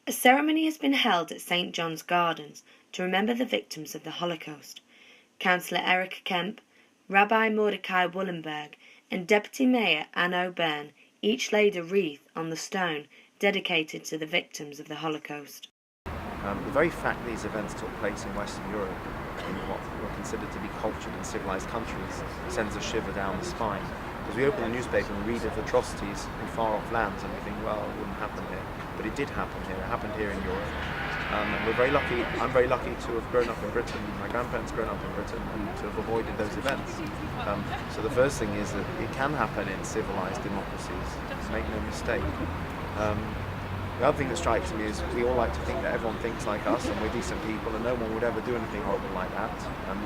A ceremony has been held at St. John's Gardens to remember the victims of the Holocaust. Councillor Erica Kemp, Rabbi Mordecai Wullenberg and Deputy Mayor Anne O'Byrne each laid a wreath on the stone dedicated to the victims of the Holocaust. The very fact these events took place in Western Europe, in what were considered to be cultured and civilised countries, sends a shiver down the spine. Because we open the newspaper and read of atrocities in far-off lands and we think, well, it wouldn't happen here. But it did happen here. It happened here in Europe. And we're very lucky. I'm very lucky to have grown up in Britain. My grandparents grown up in Britain and to have avoided those events. So the first thing is that it can happen in civilised democracies. Make no mistake. The other thing that strikes me is we all like to think that everyone thinks like us and we're decent people and no one would ever do anything horrible like that.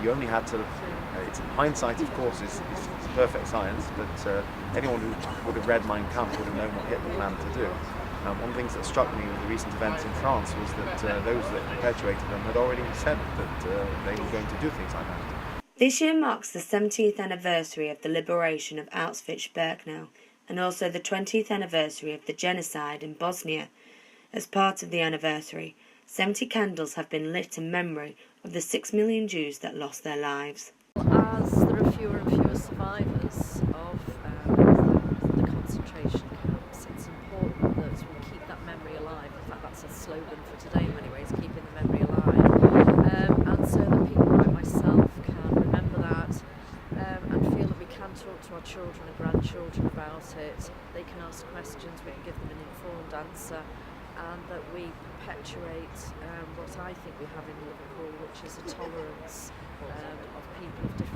You only had to, hindsight of course is perfect science, but anyone who would have read Mein Kampf would have known what Hitler planned to do. One of the things that struck me with the recent events in France was that those that perpetuated them had already said that they were going to do things like that. This year marks the 70th anniversary of the liberation of Auschwitz-Birkenau and also the 20th anniversary of the genocide in Bosnia. As part of the anniversary, 70 candles have been lit in memory of the 6 million Jews that lost their lives. As there are fewer and fewer survivors of the concentration camps, it's important that we keep that memory alive. In fact, that's a slogan for today in many ways, keeping the memory alive. And so that people like myself can remember that and feel that we can talk to our children and grandchildren about it. They can ask questions, we can give them an informed answer, and that we perpetuate what I think we have in Liverpool, which is a tolerance of people of different